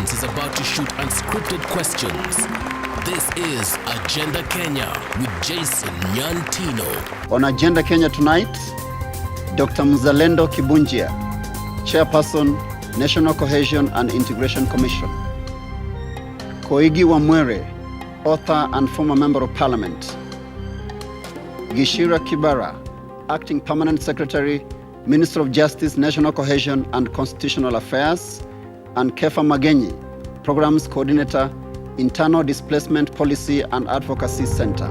audience is about to shoot unscripted questions. This is Agenda Kenya with Jason Nyantino. On Agenda Kenya tonight, Dr. Mzalendo Kibunjia, Chairperson, National Cohesion and Integration Commission. Koigi Wamwere, author and former Member of Parliament. Gishira Kibara, Acting Permanent Secretary, Minister of Justice, National Cohesion and Constitutional Affairs, and Kefa Magenyi, Programs Coordinator, Internal Displacement Policy and Advocacy Center.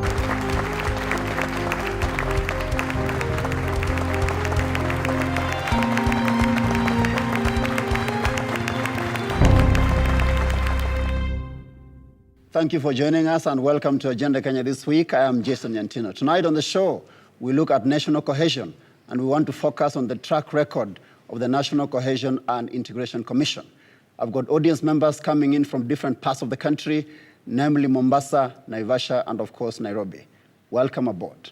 Thank you for joining us and welcome to Agenda Kenya this week. I am Jason Nyantino. Tonight on the show, we look at national cohesion and we want to focus on the track record of the National Cohesion and Integration Commission. I've got audience members coming in from different parts of the country, namely Mombasa, Naivasha, and of course, Nairobi. Welcome aboard.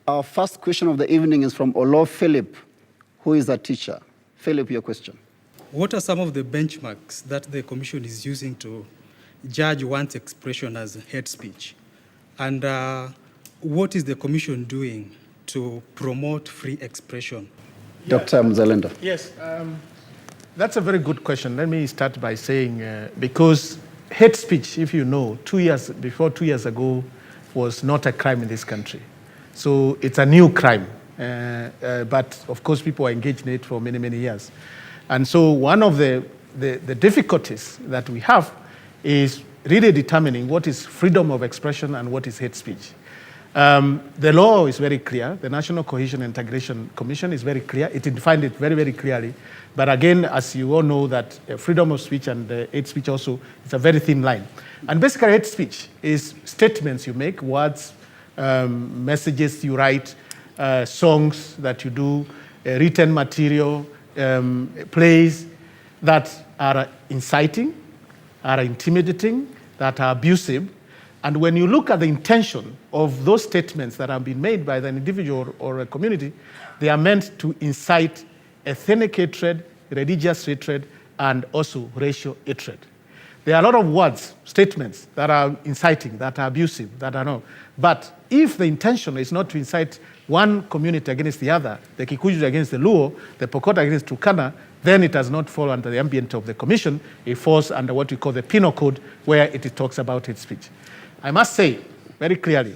Our first question of the evening is from Olo Philip, who is a teacher. Philip, your question. What are some of the benchmarks that the Commission is using to judge one's expression as hate speech? And what is the Commission doing to promote free expression? Yeah. Dr. Mzalendo. Yes, that's a very good question. Let me start by saying, because hate speech, if you know, 2 years ago, was not a crime in this country. So it's a new crime. But of course, people are engaged in it for many, many years. And so one of the difficulties that we have is really determining what is freedom of expression and what is hate speech. The law is very clear. The National Cohesion and Integration Commission is very clear. It defined it very, very clearly. But again, as you all know, that freedom of speech and hate speech also is a very thin line. And basically, hate speech is statements you make, words, messages you write, songs that you do, written material, plays that are inciting, are intimidating, that are abusive. And when you look at the intention of those statements that have been made by an individual or a community, they are meant to incite ethnic hatred, religious hatred, and also racial hatred. There are a lot of words, statements that are inciting, that are abusive, that are not. But if the intention is not to incite one community against the other, the Kikuyu against the Luo, the Pokot against Turkana, then it does not fall under the ambient of the Commission. It falls under what we call the Penal Code, where it talks about hate speech. I must say very clearly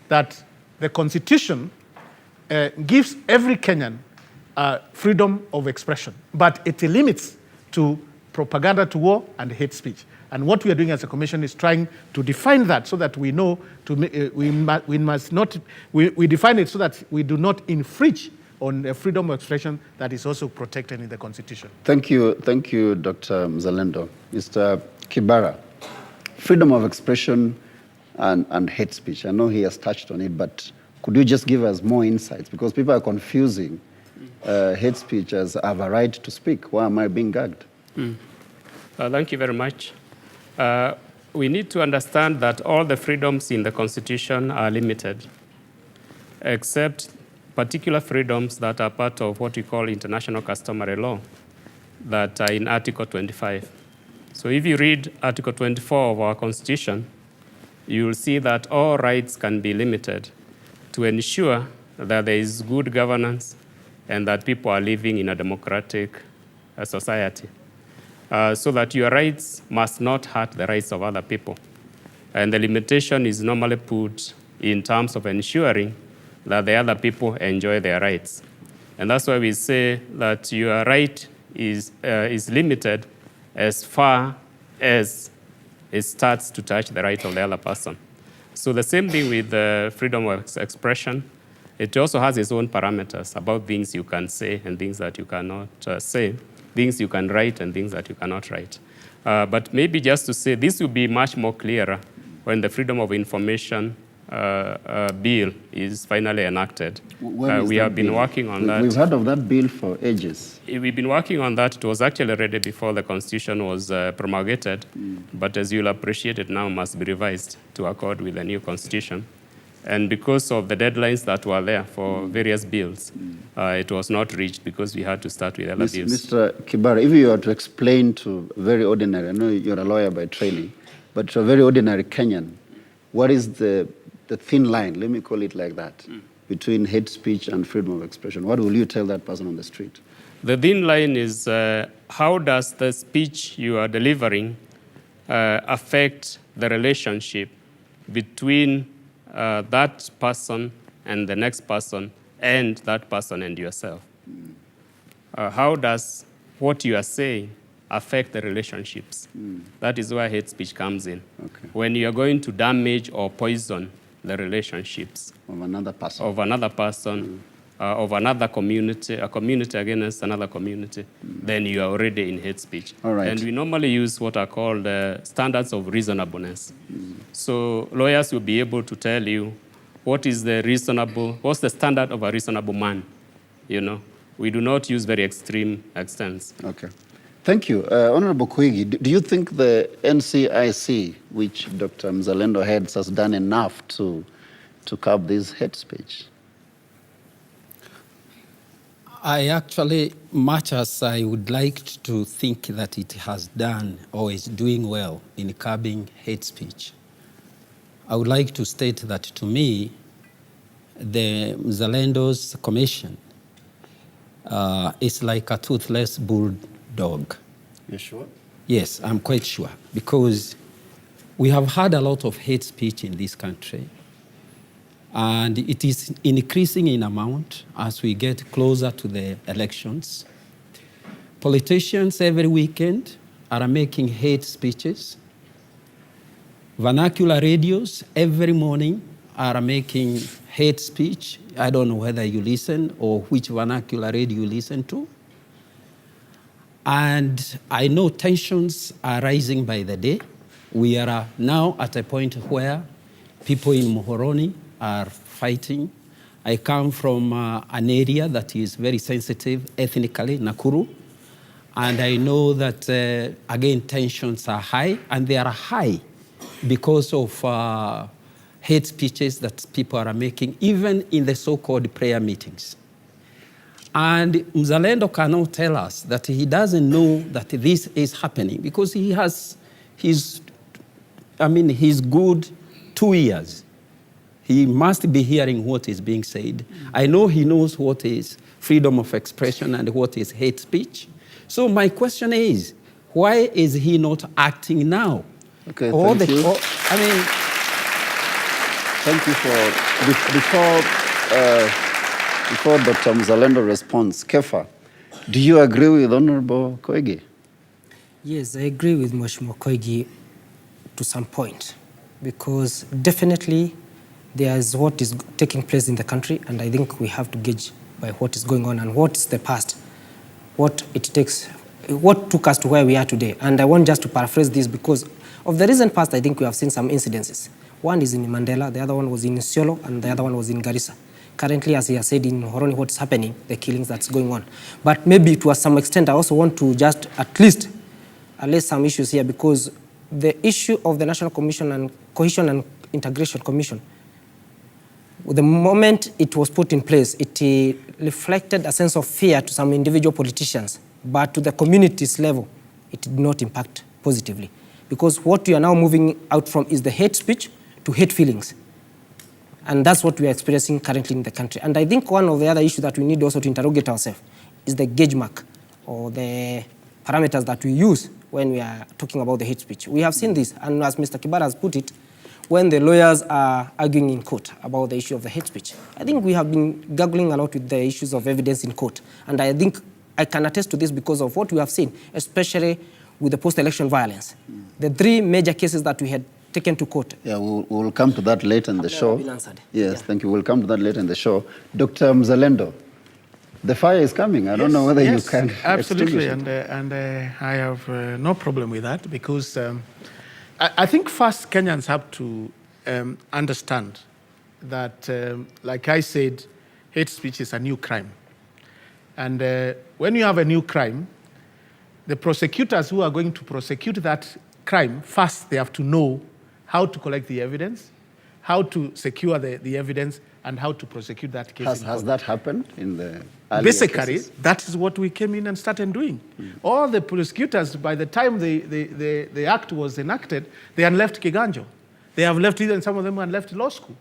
that the Constitution gives every Kenyan freedom of expression, but it limits to propaganda to war and hate speech. And what we are doing as a Commission is trying to define that so that we know we define it so that we do not infringe on the freedom of expression that is also protected in the Constitution. Thank you, Dr. Mzalendo. Mr. Kibara, freedom of expression and hate speech. I know he has touched on it, but could you just give us more insights? Because people are confusing hate speech as I have a right to speak. Why am I being gagged? Thank you very much. We need to understand that all the freedoms in the Constitution are limited, except particular freedoms that are part of what we call international customary law that are in Article 25. So if you read Article 24 of our Constitution, you will see that all rights can be limited to ensure that there is good governance and that people are living in a democratic society. So that your rights must not hurt the rights of other people. And the limitation is normally put in terms of ensuring that the other people enjoy their rights. And that's why we say that your right is limited as far as it starts to touch the right of the other person. So the same thing with freedom of expression. It also has its own parameters about things you can say and things that you cannot say, things you can write and things that you cannot write. But maybe just to say, this will be much more clearer when the Freedom of Information bill is finally enacted. We have been working on that. We've heard of that bill for ages. We've been working on that. It was actually ready before the Constitution was promulgated, but as you'll appreciate, it now must be revised to accord with the new Constitution. And because of the deadlines that were there for various bills, it was not reached because we had to start with other bills. Mr. Kibara, if you were to explain to very ordinary, I know you're a lawyer by training, but to a very ordinary Kenyan, what is the thin line, let me call it like that, between hate speech and freedom of expression? What will you tell that person on the street? The thin line is how does the speech you are delivering affect the relationship between that person and the next person and that person and yourself? How does what you are saying affect the relationships? That is where hate speech comes in. Okay. When you are going to damage or poison the relationships Of another person. of another person, of another community, a community against another community, then you are already in hate speech. All right. And we normally use what are called standards of reasonableness. So lawyers will be able to tell you what's the standard of a reasonable man, you know. We do not use very extreme extents. Okay. Thank you. Honorable Koigi, do you think the NCIC, which Dr. Mzalendo heads, has done enough to curb this hate speech? I actually, much as I would like to think that it has done or is doing well in curbing hate speech, I would like to state that to me, the Mzalendo's commission is like a toothless bulldog. You sure? Yes, I'm quite sure, because we have had a lot of hate speech in this country, and it is increasing in amount as we get closer to the elections. Politicians every weekend are making hate speeches. Vernacular radios every morning are making hate speech. I don't know whether you listen or which vernacular radio you listen to. And I know tensions are rising by the day. We are now at a point where people in Muhoroni are fighting. I come from an area that is very sensitive ethnically, Nakuru, and I know that, again, tensions are high, and they are high because of hate speeches that people are making, even in the so-called prayer meetings. And Mzalendo cannot tell us that he doesn't know that this is happening, because he has his good 2 years. He must be hearing what is being said. I know he knows what is freedom of expression and what is hate speech. So my question is, why is he not acting now? Okay, thank you. Thank you before Dr. Mzalendo responds, Kefa, do you agree with Honorable Koigi? Yes, I agree with Mheshimiwa Koigi to some point, because definitely there is what is taking place in the country, and I think we have to gauge by what is going on and what is the past, what took us to where we are today. And I want just to paraphrase this, because of the recent past, I think we have seen some incidences. One is in Mandela, the other one was in Isiolo, and the other one was in Garissa. Currently, as he has said in Horoni, what's happening, the killings that's going on. But maybe to some extent, I also want to just at least lay some issues here, because the issue of the National Commission and Cohesion and Integration Commission, the moment it was put in place, it reflected a sense of fear to some individual politicians, but to the community's level, it did not impact positively. Because what we are now moving out from is the hate speech to hate feelings. And that's what we are experiencing currently in the country. And I think one of the other issues that we need also to interrogate ourselves is the gauge mark, or the parameters that we use when we are talking about the hate speech. We have seen this, and as Mr. Kibara has put it, when the lawyers are arguing in court about the issue of the hate speech. I think we have been gaggling a lot with the issues of evidence in court. And I think I can attest to this because of what we have seen, especially with the post-election violence. The 3 major cases that we had taken to court. Yeah, we'll come to that later in the show. Been answered. Yes, Yeah. thank you. We'll come to that later in the show. Dr. Mzalendo, the fire is coming. I don't know whether you can absolutely, extinguish it. and I have no problem with that, because I think first Kenyans have to understand that, like I said, hate speech is a new crime. And when you have a new crime, the prosecutors who are going to prosecute that crime, first they have to know how to collect the evidence, how to secure the evidence, and how to prosecute that case. Has that happened in the earlier Basically, cases? that is what we came in and started doing. All the prosecutors, by the time the act was enacted, they had left Kiganjo. They have left, even some of them had left law school.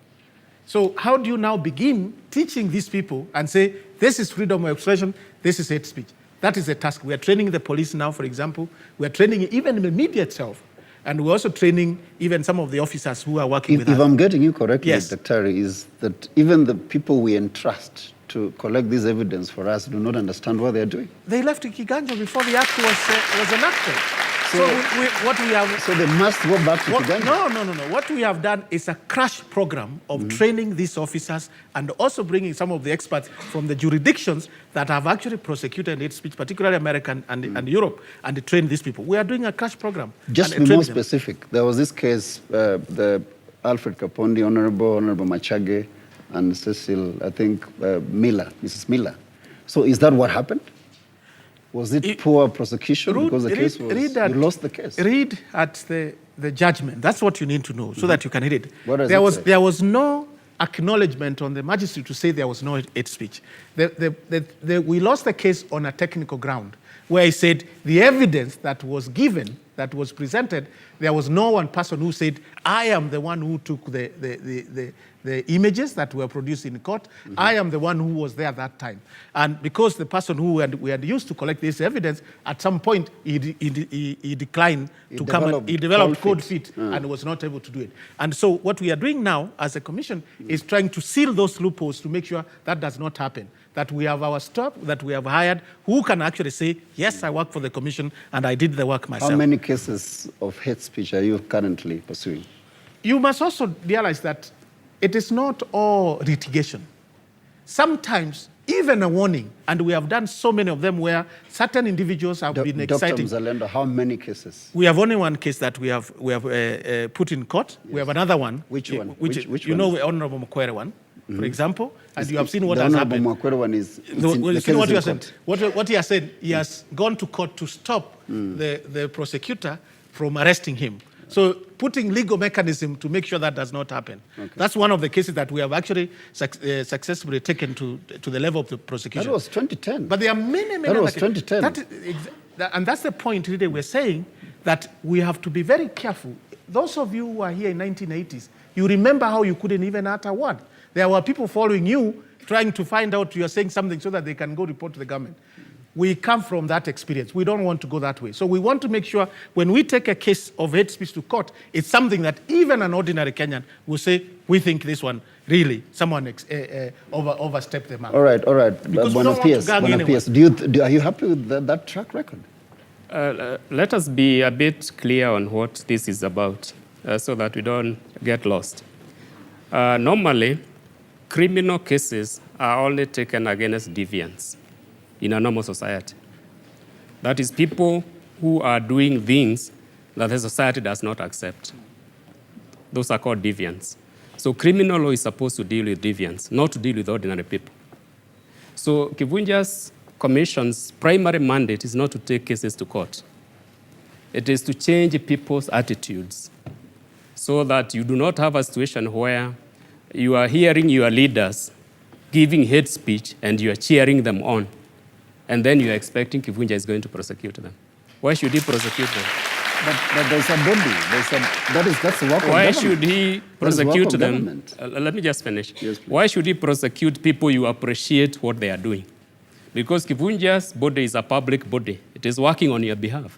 So how do you now begin teaching these people and say, this is freedom of expression, this is hate speech? That is a task. We are training the police now, for example. We are training even the media itself. And we're also training even some of the officers who are working with us. If I'm getting you correctly, Yes. Dr. is that even the people we entrust to collect this evidence for us do not understand what they're doing. They left Kiganjo before the act was enacted. So they must go back to Kiganjo. No. What we have done is a crash program of training these officers and also bringing some of the experts from the jurisdictions that have actually prosecuted hate speech, particularly American and Europe, and train these people. We are doing a crash program. Just to be more specific, there was this case, the Alfred Kapondi, Honorable Machage, and Cecil, I think, Mrs. Miller. So is that what happened? Was it poor prosecution because the case was, you lost the case? Read at the judgment. That's what you need to know so that you can read it. What does it say? There was no acknowledgement on the magistrate to say there was no hate speech. We lost the case on a technical ground where he said the evidence that was given, that was presented, there was no one person who said, I am the one who took the images that were produced in court. I am the one who was there that time. And because the person who we had used to collect this evidence, at some point he declined to come and he developed cold feet and was not able to do it. And so what we are doing now as a commission is trying to seal those loopholes to make sure that does not happen. That we have our staff, that we have hired, who can actually say, yes, I work for the commission and I did the work myself. How many cases of hate speech are you currently pursuing? You must also realize that it is not all litigation. Sometimes, even a warning, and we have done so many of them where certain individuals have been exciting. Dr. Mzalendo, how many cases? We have only one case that we have put in court. Yes. We have another one. Which one? Which you know, the Honorable Mokwere one, for example, and you have seen what has happened. The Honorable Mokwere one is what he has said. He has gone to court to stop the prosecutor from arresting him. So putting legal mechanism to make sure that does not happen. Okay. That's one of the cases that we have actually successfully taken to the level of the prosecution. That was 2010. But there are many that was 2010. And that's the point really we're saying, that we have to be very careful. Those of you who are here in 1980s, you remember how you couldn't even utter a word. There were people following you, trying to find out you're saying something so that they can go report to the government. We come from that experience. We don't want to go that way. So we want to make sure when we take a case of hate speech to court, it's something that even an ordinary Kenyan will say, we think this one really, someone overstepped the mark. All right. Because we don't want to gag anyone. Are you happy with that track record? Let us be a bit clear on what this is about so that we don't get lost. Normally, criminal cases are only taken against deviants in a normal society. That is, people who are doing things that the society does not accept. Those are called deviants. So criminal law is supposed to deal with deviants, not to deal with ordinary people. So Kivunja's commission's primary mandate is not to take cases to court. It is to change people's attitudes so that you do not have a situation where you are hearing your leaders giving hate speech and you are cheering them on. And then you are expecting Kivunja is going to prosecute them. Why should he prosecute them? But there's a body. That's the work of Why government. should he prosecute them? Let me just finish. Yes, why should he prosecute people you appreciate what they are doing? Because Kivunja's body is a public body. It is working on your behalf.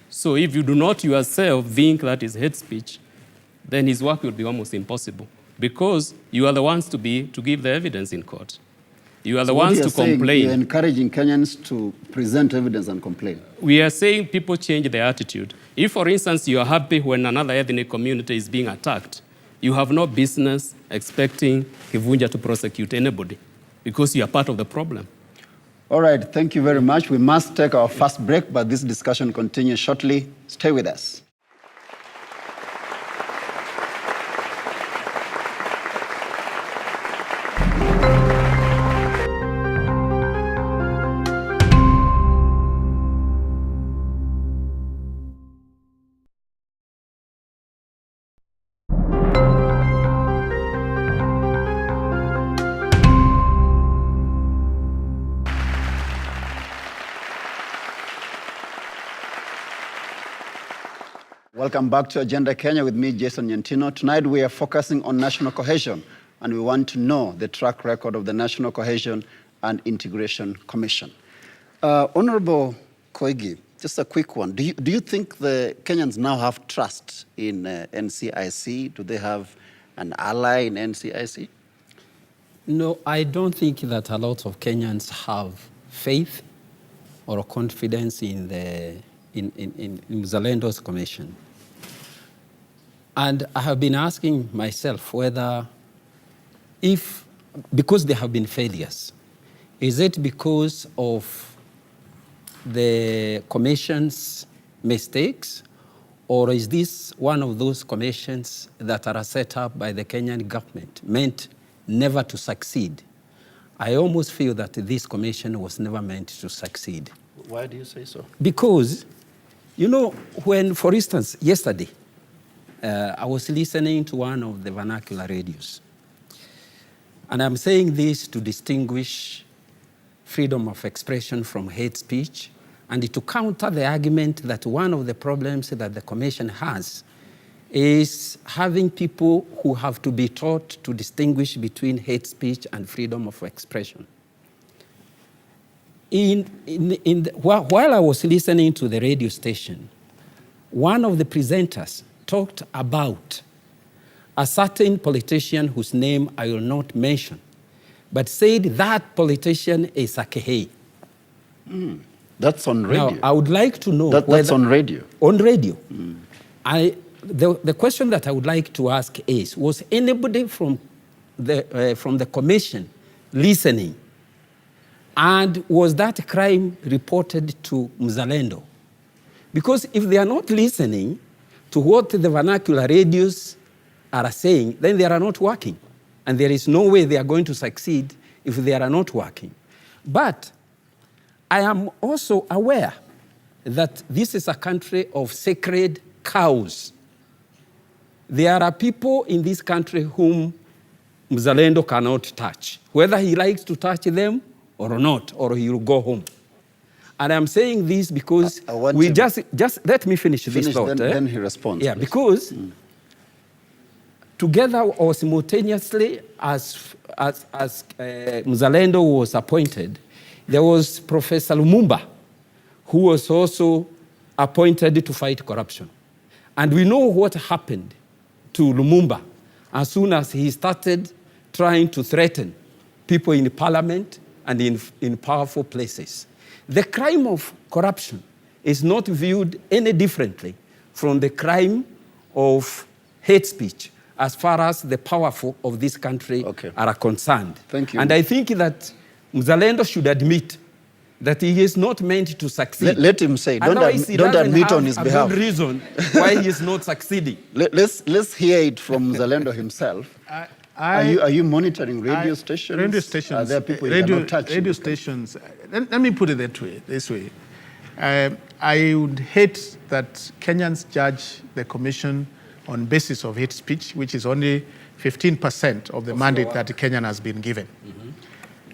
So if you do not yourself think that is hate speech, then his work will be almost impossible. Because you are the ones to give the evidence in court. You are the ones to complain. You're encouraging Kenyans to present evidence and complain. We are saying people change their attitude. If, for instance, you are happy when another ethnic community is being attacked, you have no business expecting Kivunja to prosecute anybody because you are part of the problem. All right, thank you very much. We must take our first break, but this discussion continues shortly. Stay with us. Welcome back to Agenda Kenya with me, Jason Nyantino. Tonight we are focusing on national cohesion, and we want to know the track record of the National Cohesion and Integration Commission. Honorable Koigi, just a quick one. Do you think the Kenyans now have trust in NCIC? Do they have an ally in NCIC? No, I don't think that a lot of Kenyans have faith or confidence in Mzalendo's commission. And I have been asking myself whether, because there have been failures, is it because of the commission's mistakes, or is this one of those commissions that are set up by the Kenyan government meant never to succeed? I almost feel that this commission was never meant to succeed. Why do you say so? Because, you know, when, for instance, yesterday, I was listening to one of the vernacular radios. And I'm saying this to distinguish freedom of expression from hate speech, and to counter the argument that one of the problems that the commission has is having people who have to be taught to distinguish between hate speech and freedom of expression. While I was listening to the radio station, one of the presenters talked about a certain politician whose name I will not mention, but said that politician is a Kehei. That's on radio. Now, I would like to know that's on radio. On radio. The question that I would like to ask is, was anybody from the commission listening? And was that crime reported to Mzalendo? Because if they are not listening to what the vernacular radios are saying, then they are not working. And there is no way they are going to succeed if they are not working. But I am also aware that this is a country of sacred cows. There are people in this country whom Mzalendo cannot touch, whether he likes to touch them or not, or he will go home. And I'm saying this because we just let me finish this thought. Then he responds. Yeah, please. Because together or simultaneously as Mzalendo was appointed, there was Professor Lumumba, who was also appointed to fight corruption. And we know what happened to Lumumba as soon as he started trying to threaten people in parliament and in powerful places. The crime of corruption is not viewed any differently from the crime of hate speech as far as the powerful of this country are concerned. Thank you. And I think that Mzalendo should admit that he is not meant to succeed. Let him say. Don't admit on his behalf. Good reason why he is not succeeding. Let's hear it from Mzalendo himself. Are you monitoring radio stations? Radio stations. Are there people you cannot touch? Radio stations. Let me put it this way. I would hate that Kenyans judge the commission on basis of hate speech, which is only 15% of the mandate that the Kenyan has been given.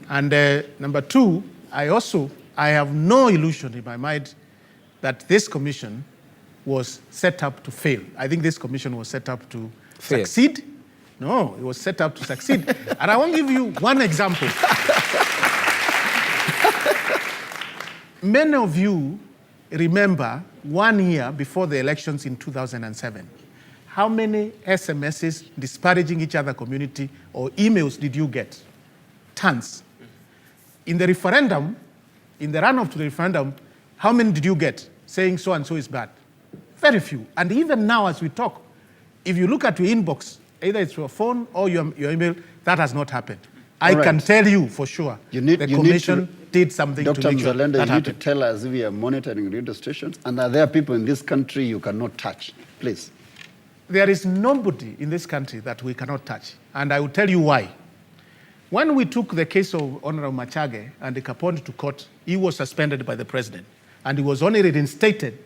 And number two, I have no illusion in my mind that this commission was set up to fail. I think this commission was set up to succeed. No, it was set up to succeed. And I want to give you one example. Many of you remember 1 year before the elections in 2007. How many SMSs disparaging each other community or emails did you get? Tons. In the referendum, in the run-up to the referendum, how many did you get saying so and so is bad? Very few. And even now as we talk, if you look at your inbox, either it's your phone or your email, that has not happened. I can tell you for sure the commission did something to make sure that happened. Dr. Mzalendo, you need to tell us if we are monitoring radio stations, and are there people in this country you cannot touch? Please. There is nobody in this country that we cannot touch, and I will tell you why. When we took the case of Honorable Machage and the Kapond to court, he was suspended by the president, and he was only reinstated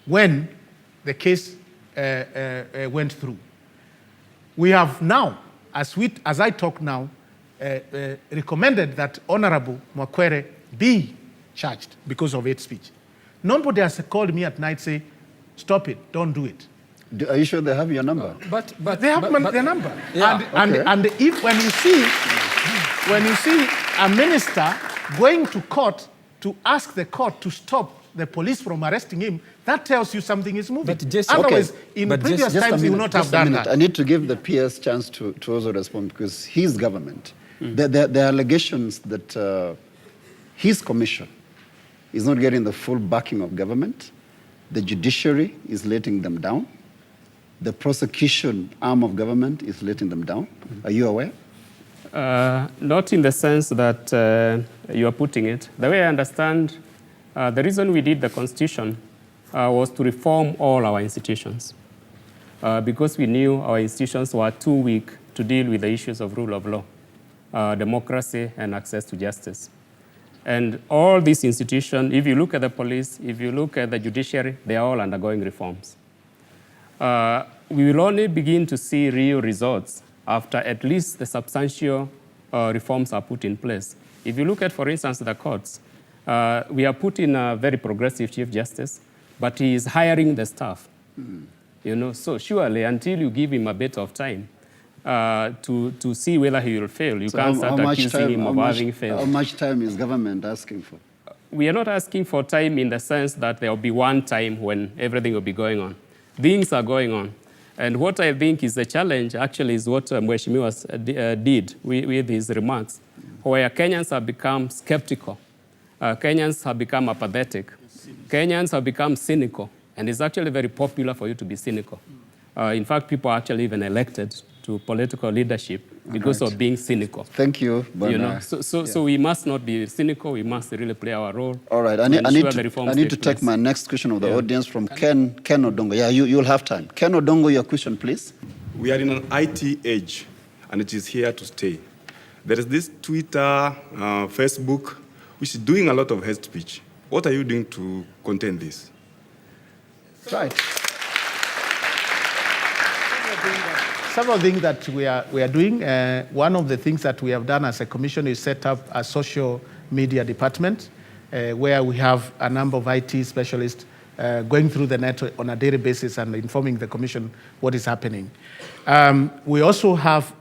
when the case went through. We have now, as I talk now, recommended that Honorable Mwakwere be charged because of hate speech. Nobody has called me at night say, stop it, don't do it. Are you sure they have your number? But they have their number. Yeah, And if when you see a minister going to court to ask the court to stop the police from arresting him, that tells you something is moving. But just- Otherwise, okay. in But previous just a times, he would minute, not have just a done minute. that. I need to give the PS chance to also respond because his government, the allegations that his commission is not getting the full backing of government, the judiciary is letting them down, the prosecution arm of government is letting them down. Are you aware? Not in the sense that you are putting it. The way I understand, the reason we did the Constitution was to reform all our institutions because we knew our institutions were too weak to deal with the issues of rule of law, democracy, and access to justice. And all these institutions, if you look at the police, if you look at the judiciary, they are all undergoing reforms. We will only begin to see real results after at least the substantial reforms are put in place. If you look at, for instance, the courts, we have put in a very progressive Chief Justice, but he is hiring the staff. You know, so surely until you give him a bit of time to see whether he will fail, you can't start accusing him of having failed. How much time is government asking for? We are not asking for time in the sense that there will be one time when everything will be going on. Things are going on. And what I think is the challenge actually is what Mheshimiwa did with his remarks, where Kenyans have become skeptical. Kenyans have become apathetic. Kenyans have become cynical. And it's actually very popular for you to be cynical. In fact, people are actually even elected to political leadership because of being cynical. Thank you, Bwana. You know, so we must not be cynical. We must really play our role. All right, I need to take my next question of the audience from Ken Odongo. Yeah, you'll have time. Ken Odongo, your question, please. We are in an IT age, and it is here to stay. There is this Twitter, Facebook, which is doing a lot of hate speech. What are you doing to contain this? Right. Several things that we are doing. One of the things that we have done as a commission is set up a social media department where we have a number of IT specialists going through the net on a daily basis and informing the commission what is happening. We also have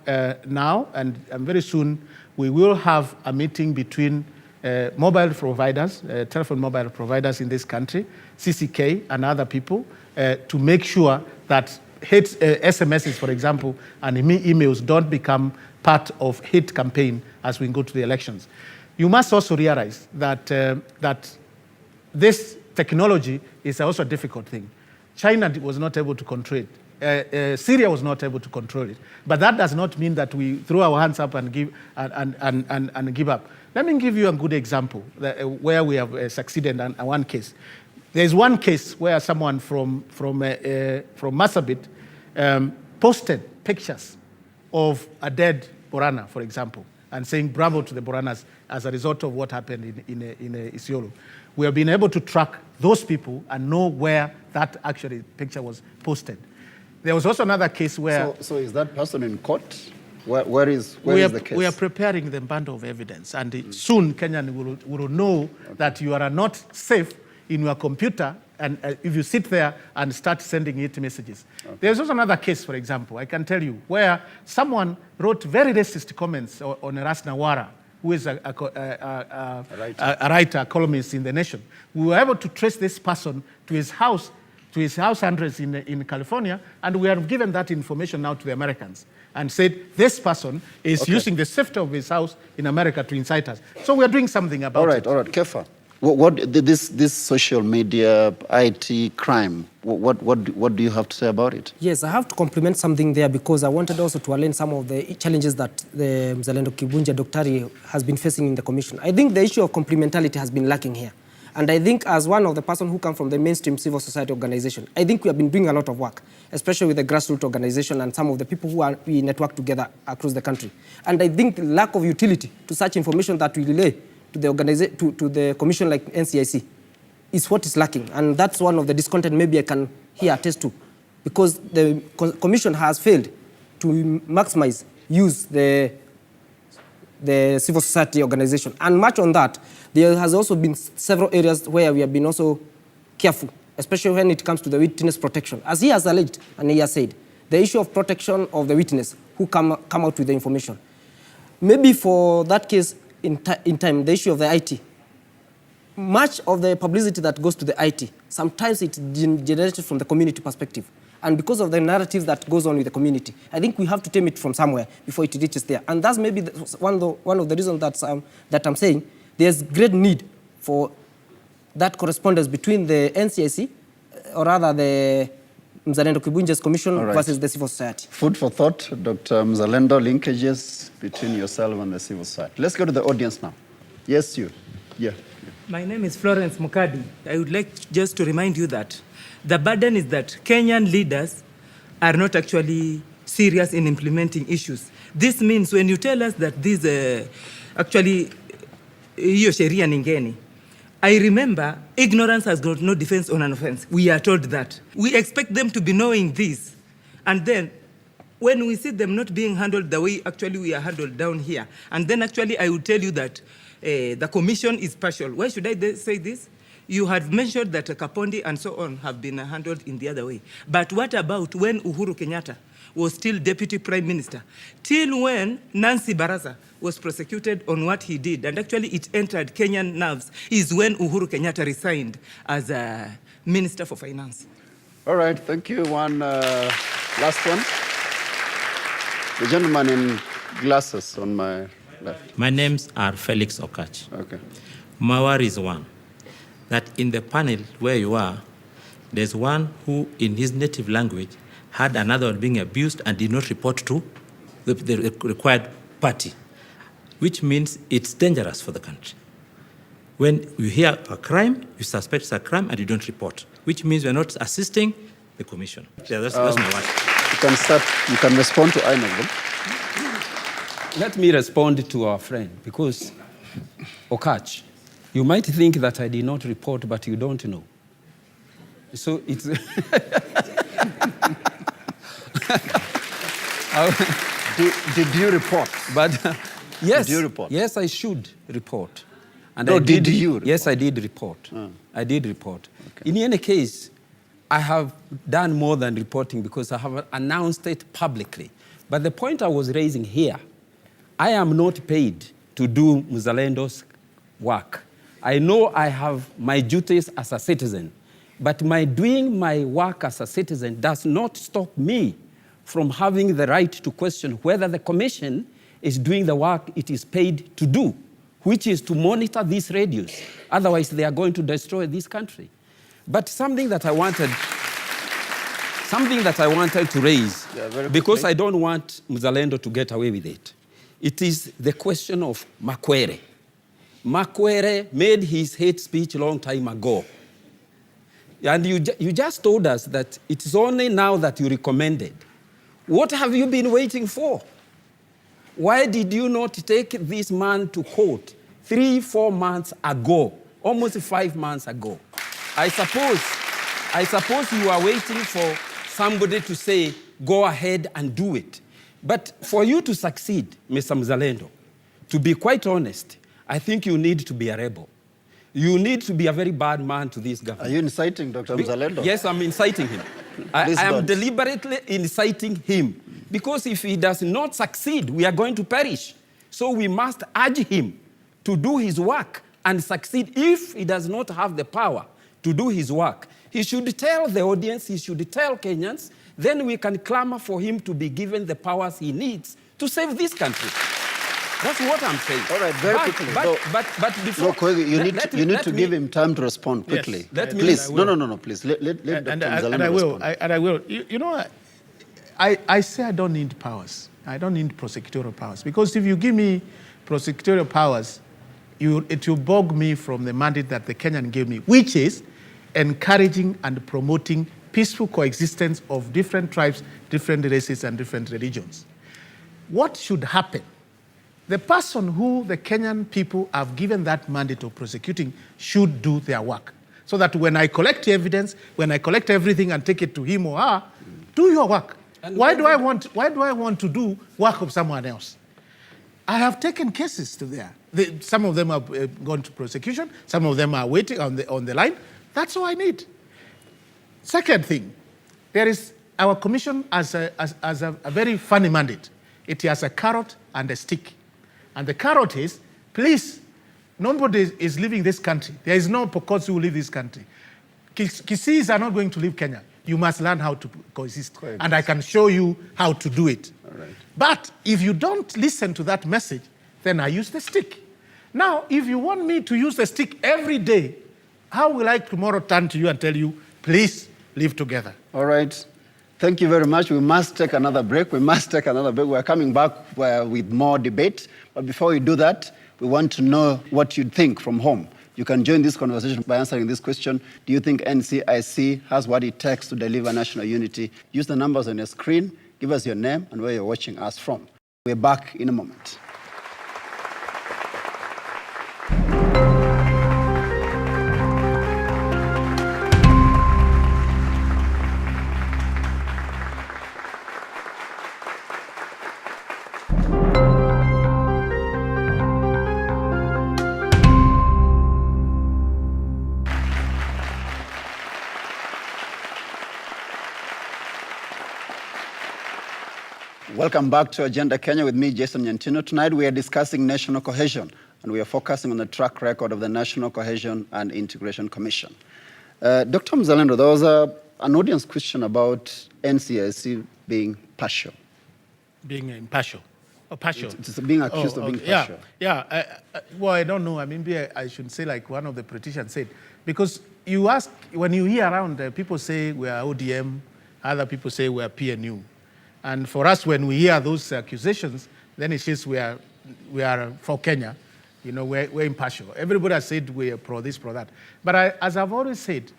now, and very soon, we will have a meeting between mobile providers, telephone mobile providers in this country, CCK and other people, to make sure that hate SMSs, for example, and emails don't become part of hate campaign as we go to the elections. You must also realize that, that this technology is also a difficult thing. China was not able to control it. Syria was not able to control it. But that does not mean that we throw our hands up and give, and give up. Let me give you a good example where we have succeeded in one case. There's one case where someone from Marsabit posted pictures of a dead Borana, for example, and saying bravo to the Boranas as a result of what happened in Isiolo. We have been able to track those people and know where that actually picture was posted. There was also another case where... So is that person in court? Where is the case? We are preparing the bundle of evidence, and soon Kenyan will know that you are not safe in your computer, and if you sit there and start sending it messages. Okay. There's also another case, for example, I can tell you, where someone wrote very racist comments on Ras Nawara, who is a writer, a columnist in The Nation. We were able to trace this person to his house address in California, and we have given that information now to the Americans and said this person is using the safety of his house in America to incite us. So we are doing something about it. All right, Kefa. What this social media, IT crime, what do you have to say about it? Yes, I have to compliment something there because I wanted also to align some of the challenges that the Mzalendo Kibunja Daktari has been facing in the commission. I think the issue of complementarity has been lacking here. And I think as one of the person who come from the mainstream civil society organization, I think we have been doing a lot of work, especially with the grassroots organization and some of the people we network together across the country. And I think the lack of utility to such information that we relay to the to the commission like NCIC is what is lacking. And that's one of the discontent maybe I can here attest to, because the commission has failed to maximize, use the civil society organization. And much on that, there has also been several areas where we have been also careful especially when it comes to the witness protection. As he has alleged and he has said, the issue of protection of the witness who come out with the information. Maybe for that case in time, the issue of the IT, much of the publicity that goes to the IT, sometimes it's generated from the community perspective. And because of the narrative that goes on with the community, I think we have to tame it from somewhere before it reaches there. And that's maybe one of the reasons that I'm saying there's great need for that correspondence between the NCIC, or rather the Mzalendo Kibunje's Commission versus the civil society. Food for thought, Dr. Mzalendo, linkages between yourself and the civil society. Let's go to the audience now. Yes, you. Yeah. My name is Florence Mukadi. I would like just to remind you that the burden is that Kenyan leaders are not actually serious in implementing issues. This means when you tell us that this actually hiyo sheria ningeni, I remember ignorance has got no defense on an offense. We are told that. We expect them to be knowing this. And then when we see them not being handled the way actually we are handled down here, and then actually I would tell you that the commission is partial. Why should I say this? You had mentioned that Kapondi and so on have been handled in the other way. But what about when Uhuru Kenyatta was still Deputy Prime Minister? Till when Nancy Baraza was prosecuted on what he did, and actually it entered Kenyan nerves, is when Uhuru Kenyatta resigned as a Minister for Finance. All right, thank you. One last one. The gentleman in glasses on my left. My names are Felix Okach. Okay. My worry is one, that in the panel where you are, there's one who in his native language had another one being abused and did not report to the required party, which means it's dangerous for the country. When you hear a crime, you suspect it's a crime and you don't report, which means we're not assisting the commission. Yeah, that's my worry. You can respond to either of them. Let me respond to our friend, because, Okach, you might think that I did not report, but you don't know. So it's... Did you report? But yes, did you report? Yes, I should report. And no, did you report? Yes, I did report. I did report. Okay. In any case, I have done more than reporting because I have announced it publicly. But the point I was raising here, I am not paid to do Mzalendo's work. I know I have my duties as a citizen, but my doing my work as a citizen does not stop me from having the right to question whether the commission is doing the work it is paid to do, which is to monitor these radios. Otherwise, they are going to destroy this country. But something that I wanted to raise, because I don't want Mzalendo to get away with it, it is the question of Makwere. Makwere made his hate speech a long time ago. And you just told us that it's only now that you recommended. What have you been waiting for? Why did you not take this man to court 3-4 months ago, almost 5 months ago? I suppose you are waiting for somebody to say, go ahead and do it. But for you to succeed, Mr. Mzalendo, to be quite honest, I think you need to be a rebel. You need to be a very bad man to this government. Are you inciting Dr. Mzalendo? Yes, I'm inciting him. I am deliberately inciting him. Because if he does not succeed, we are going to perish. So we must urge him to do his work and succeed. If he does not have the power to do his work, he should tell the audience, he should tell Kenyans, then we can clamor for him to be given the powers he needs to save this country. That's what I'm saying. All right, very quickly. But before... No, Koigi, you need to give him time to respond quickly. Yes, please. No, please. Let Dr. Mzalendo respond. And I will. You know, I say I don't need powers. I don't need prosecutorial powers. Because if you give me prosecutorial powers, it will bog me from the mandate that the Kenyan gave me, which is encouraging and promoting peaceful coexistence of different tribes, different races, and different religions. What should happen? The person who the Kenyan people have given that mandate of prosecuting should do their work. So that when I collect evidence, when I collect everything and take it to him or her, do your work. Why do I want to do work of someone else? I have taken cases to there. Some of them have gone to prosecution. Some of them are waiting on the line. That's all I need. Second thing, there is our commission as a very funny mandate. It has a carrot and a stick. And the carrot is, please, nobody is leaving this country. There is no Pokosi who will leave this country. Kisis are not going to leave Kenya. You must learn how to coexist. And I can show you how to do it. All right. But if you don't listen to that message, then I use the stick. Now, if you want me to use the stick every day, how will I tomorrow turn to you and tell you, please live together? All right. Thank you very much. We must take another break. We're coming back with more debate. But before we do that, we want to know what you think from home. You can join this conversation by answering this question. Do you think NCIC has what it takes to deliver national unity? Use the numbers on your screen. Give us your name and where you're watching us from. We're back in a moment. Welcome back to Agenda Kenya with me, Jason Nyantino. Tonight we are discussing national cohesion, and we are focusing on the track record of the National Cohesion and Integration Commission. Dr. Mzalendo, there was an audience question about NCIC being partial. Being impartial. Or partial. It's being accused of being partial. Well, I don't know. I mean, maybe I should say like one of the politicians said. Because you ask, when you hear around, people say we are ODM, other people say we are PNU. And for us, when we hear those accusations, then it says we are for Kenya. You know, we're impartial. Everybody has said we are pro this, pro that. But as I've always said,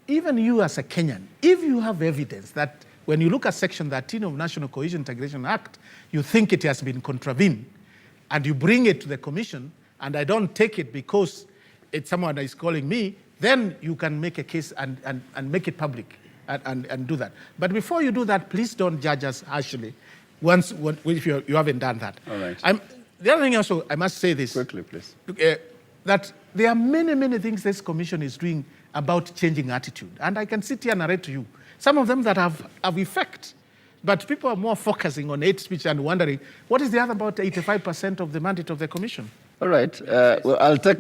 even you as a Kenyan, if you have evidence that when you look at Section 13 of National Cohesion Integration Act, you think it has been contravened, and you bring it to the commission, and I don't take it because it's someone that is calling me, then you can make a case and make it public. And do that. But before you do that, please don't judge us harshly if you haven't done that. All right. The other thing also, I must say this. Quickly, please. That there are many, many things this commission is doing about changing attitude. And I can sit here and narrate to you. Some of them that have effect. But people are more focusing on hate speech and wondering, what is the other about 85% of the mandate of the commission? All right. Well, I'll take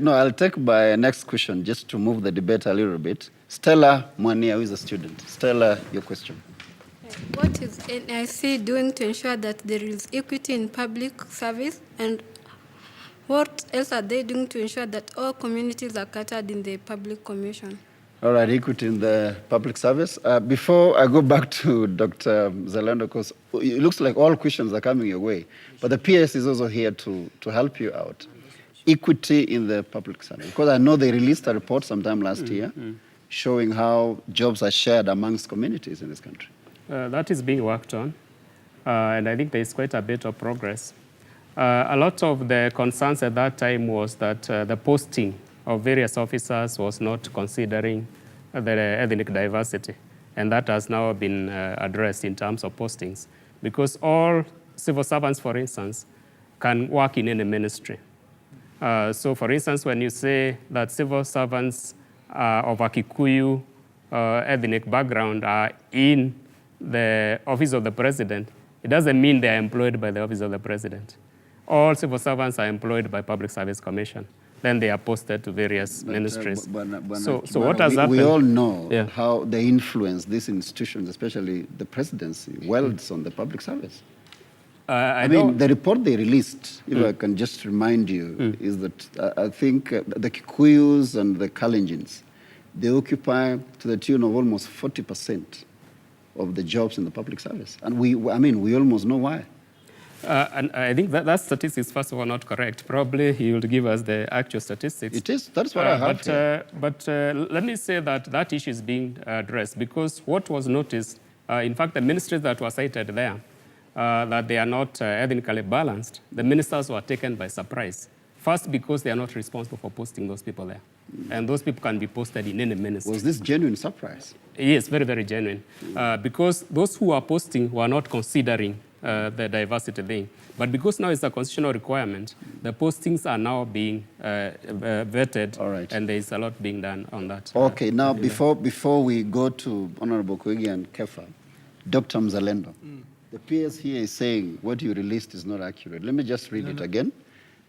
my next question just to move the debate a little bit. Stella Mwania, who is a student. Stella, your question. What is NIC doing to ensure that there is equity in public service? And what else are they doing to ensure that all communities are catered in the public commission? All right, equity in the public service. Before I go back to Dr. Zalando, because it looks like all questions are coming your way, but the PS is also here to help you out. Equity in the public service. Because I know they released a report sometime last year showing how jobs are shared amongst communities in this country. That is being worked on, and I think there is quite a bit of progress. A lot of the concerns at that time was that the posting of various officers was not considering the ethnic diversity, and that has now been addressed in terms of postings, because all civil servants, for instance, can work in any ministry. So, for instance, when you say that civil servants of a Kikuyu ethnic background are in the office of the president, it doesn't mean they are employed by the office of the president. All civil servants are employed by Public Service Commission. Then they are posted to various ministries. So what has happened? We all know how they influence these institutions, especially the presidency, welds on the public service. I mean, the report they released, if I can just remind you, is that I think the Kikuyus and the Kalenjins, they occupy to the tune of almost 40% of the jobs in the public service. And we almost know why. And I think that statistics is, first of all, not correct. Probably he will give us the actual statistics. It is. That's what I have here. But let me say that issue is being addressed, because what was noticed, in fact, the ministries that were cited there, that they are not ethnically balanced, the ministers were taken by surprise. First, because they are not responsible for posting those people there. And those people can be posted in any ministry. Was this genuine surprise? Yes, very, very genuine. Because those who are posting were not considering the diversity thing. But because now it's a constitutional requirement, the postings are now being vetted, All right. and there is a lot being done on that. Okay, now before we go to Honorable Koigi and Kefa, Dr. Mzalendo, the PS here is saying what you released is not accurate. Let me just read it again.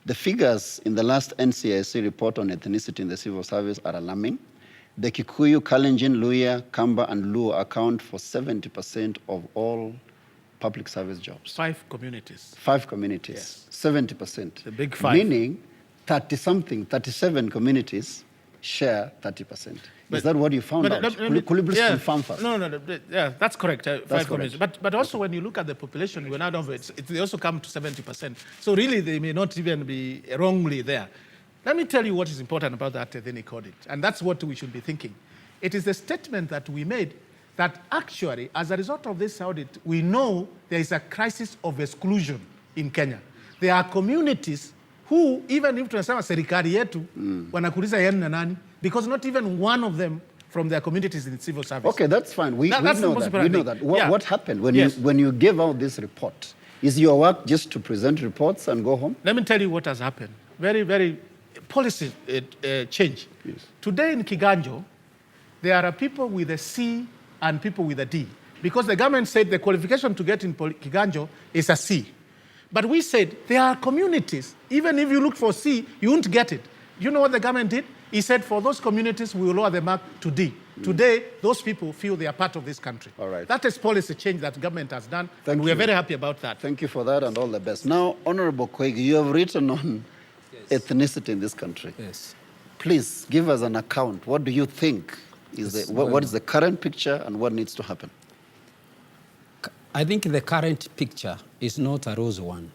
The figures in the last NCIC report on ethnicity in the civil service are alarming. The Kikuyu, Kalenjin, Luya, Kamba, and Luo account for 70% of all public service jobs. 5 communities. 5 communities, Yes. 70%. The big 5. Meaning 37 communities share 30%. Is that what you found out? Could you please confirm first? No, yeah, that's correct. 5 correct. communities. But also when you look at the population, we're not over it, they also come to 70%. So really, they may not even be wrongly there. Let me tell you what is important about that ethnic audit, and that's what we should be thinking. It is the statement that we made that actually, as a result of this audit, we know there is a crisis of exclusion in Kenya. There are communities who, even if tunasema serikali yetu, wanakuuliza yenu na nani, because not even one of them from their communities in civil service. Okay, that's fine. We know that. We know that. Yeah. What happened when Yes. you gave out this report? Is your work just to present reports and go home? Let me tell you what has happened. Very, very policy change. Yes. Today in Kiganjo, there are people with a C and people with a D. Because the government said the qualification to get in Kiganjo is a C. But we said there are communities, even if you look for C, you won't get it. You know what the government did? He said for those communities, we will lower the mark to D. Today, those people feel they are part of this country. All right. That is policy change that the government has done, Thank and we are you. very happy about that. Thank you for that and all the best. Now, Honorable Koigi, you have written on ethnicity in this country. Yes. Please give us an account. What do you think is what is the current picture and what needs to happen? I think the current picture is not a rose one.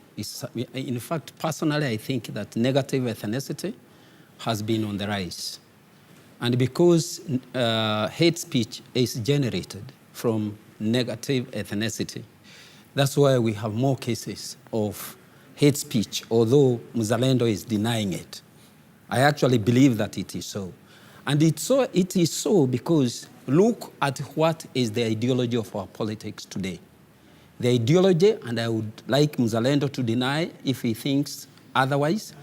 In fact, personally, I think that negative ethnicity has been on the rise. And because hate speech is generated from negative ethnicity, that's why we have more cases of hate speech, although Mzalendo is denying it. I actually believe that it is so. And it is so because look at what is the ideology of our politics today. The ideology, and I would like Mzalendo to deny if he thinks otherwise,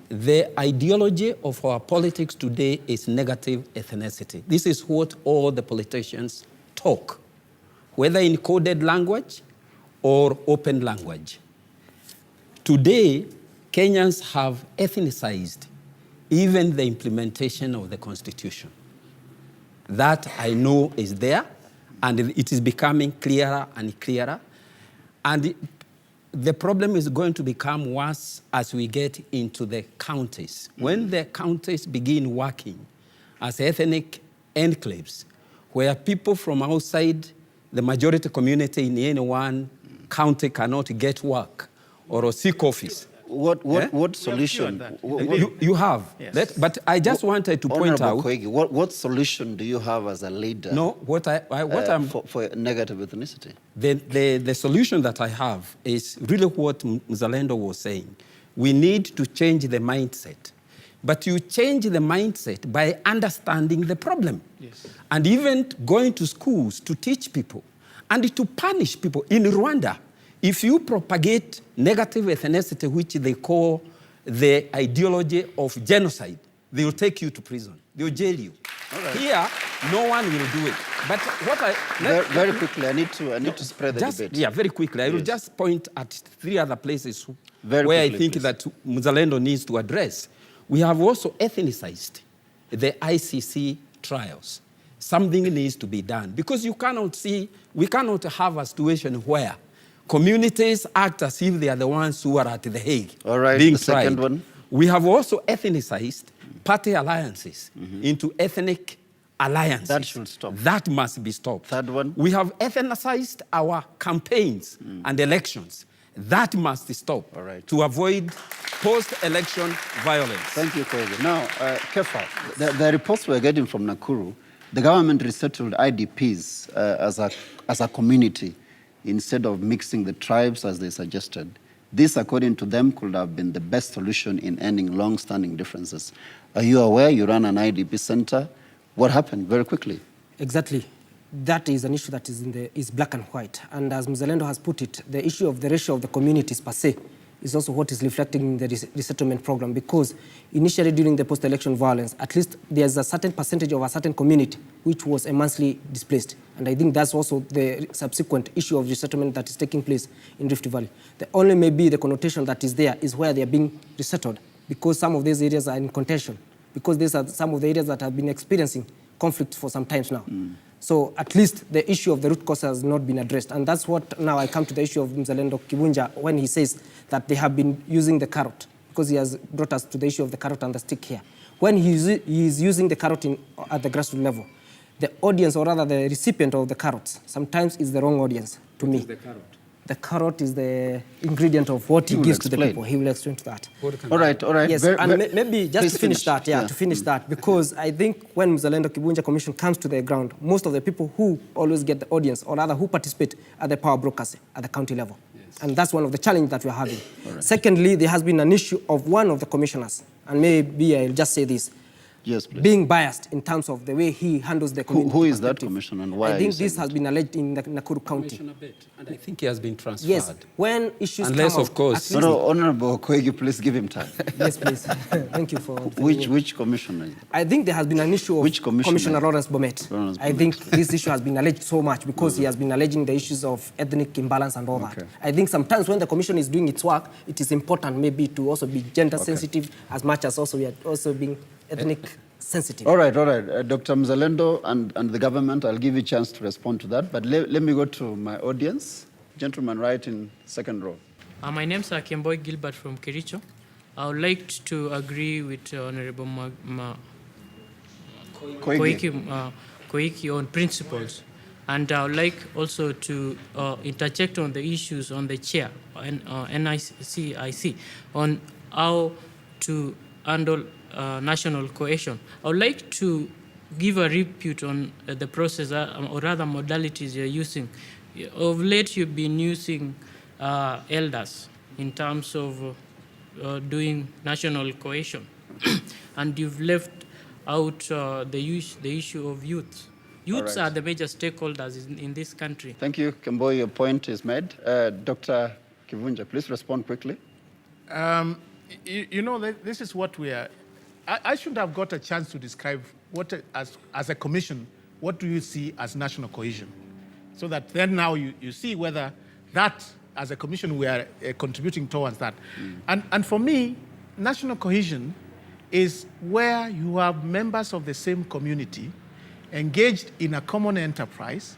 the ideology of our politics today is negative ethnicity. This is what all the politicians talk, whether in coded language or open language. Today, Kenyans have ethnicized even the implementation of the Constitution. That I know is there, and it is becoming clearer and clearer. And the problem is going to become worse as we get into the counties. When the counties begin working as ethnic enclaves, where people from outside the majority community in any one county cannot get work or seek office. What solution? You have. Yes. But I just wanted to point out. Koigi, what solution do you have as a leader? No, I'm for negative ethnicity. The solution that I have is really what Mzalendo was saying. We need to change the mindset. But you change the mindset by understanding the problem. Yes. And even going to schools to teach people and to punish people. In Rwanda, if you propagate negative ethnicity, which they call the ideology of genocide, they will take you to prison. They will jail you. Right. Here, no one will do it. But what very quickly, I need to spread the debate. Yeah, very quickly. I will just point at 3 other places where quickly, I think please. that Mzalendo needs to address. We have also ethnicized the ICC trials. Something needs to be done because we cannot have a situation where communities act as if they are the ones who are at The Hague. All right, being the tried. second one. We have also ethnicized party alliances into ethnic alliances. That should stop. That must be stopped. Third one. We have ethnicized our campaigns and elections. That must stop. All right. To avoid post-election violence. Thank you, Koigi. Now, Kefa, the reports we're getting from Nakuru, the government resettled IDPs as a community instead of mixing the tribes as they suggested. This, according to them, could have been the best solution in ending long-standing differences. Are you aware you ran an IDP center? What happened? Very quickly. Exactly. that is an issue that is black and white. And as Mzalendo has put it, the issue of the ratio of the communities per se is also what is reflecting in the resettlement program, because initially during the post-election violence, at least there's a certain percentage of a certain community which was immensely displaced. And I think that's also the subsequent issue of resettlement that is taking place in Rift Valley. The only maybe the connotation that is there is where they are being resettled, because some of these areas are in contention, because these are some of the areas that have been experiencing conflict for some times now. So at least the issue of the root cause has not been addressed. And that's what now I come to the issue of Mzalendo Kibunja when he says that they have been using the carrot, because he has brought us to the issue of the carrot and the stick here. When he is using the carrot at the grassroots level, the audience, or rather the recipient of the carrots, sometimes is the wrong audience to me. What is the carrot? The carrot is the ingredient of what he gives to the people. He will explain to that. All right. Yes, maybe just to finish that, to finish that, because I think when Mzalendo Kibunja Commission comes to the ground, most of the people who always get the audience, or rather who participate, are the power brokers at the county level. Yes. And that's one of the challenges that we're having. Right. Secondly, there has been an issue of one of the commissioners, and maybe I'll just say this, yes, please, being biased in terms of the way he handles the community. Who is that commissioner and why? I think this has been alleged in the Nakuru County. And I think he has been transferred. Yes, when issues unless, come of course. No, Honorable Koigi, please give him time. Yes, please. Thank you for... Which commissioner is it? I think there has been an issue of Which Commissioner Lawrence Bomet. I think this issue has been alleged so much because he has been alleging the issues of ethnic imbalance and all that. I think sometimes when the commission is doing its work, it is important maybe to also be gender sensitive as much as also we are also being ethnic sensitive. All right. Dr. Mzalendo and the government, I'll give you a chance to respond to that. But let me go to my audience. Gentleman right in second row. My name is Akemboy Gilbert from Kericho. I would like to agree with Honorable Koiki on principles. And I would like also to interject on the issues on the chair, NICIC, on how to handle national cohesion. I would like to give a repute on the process, or rather modalities you're using. Of late, you've been using elders in terms of doing national cohesion, and you've left out the issue of youth. Youths are the major stakeholders in this country. Thank you, Kemboy. Your point is made. Dr. Kibunja, please respond quickly. You know, this is what we are... I should have got a chance to describe what, as a commission, what do you see as national cohesion? So that then now you see whether that, as a commission, we are contributing towards that. And for me, national cohesion is where you have members of the same community engaged in a common enterprise,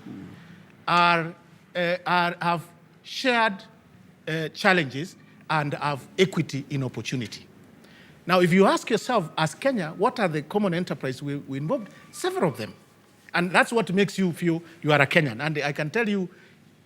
have shared challenges, and have equity in opportunity. Now, if you ask yourself, as Kenya, what are the common enterprises we involved? Several of them. And that's what makes you feel you are a Kenyan. And I can tell you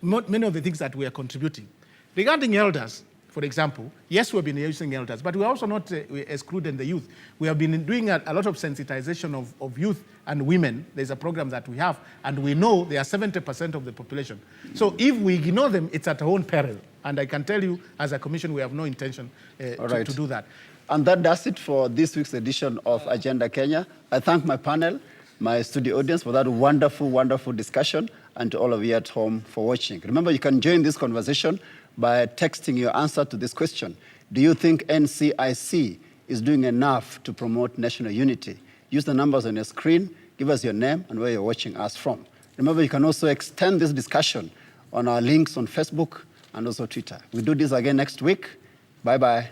many of the things that we are contributing. Regarding elders, for example, yes, we've been using elders, but we're also not excluding the youth. We have been doing a lot of sensitization of youth and women. There's a program that we have, and we know they are 70% of the population. So if we ignore them, it's at our own peril. And I can tell you, as a commission, we have no intention to do that. And that does it for this week's edition of Agenda Kenya. I thank my panel, my studio audience for that wonderful, wonderful discussion, and to all of you at home for watching. Remember, you can join this conversation by texting your answer to this question. Do you think NCIC is doing enough to promote national unity? Use the numbers on your screen, give us your name and where you're watching us from. Remember, you can also extend this discussion on our links on Facebook and also Twitter. We'll do this again next week. Bye-bye.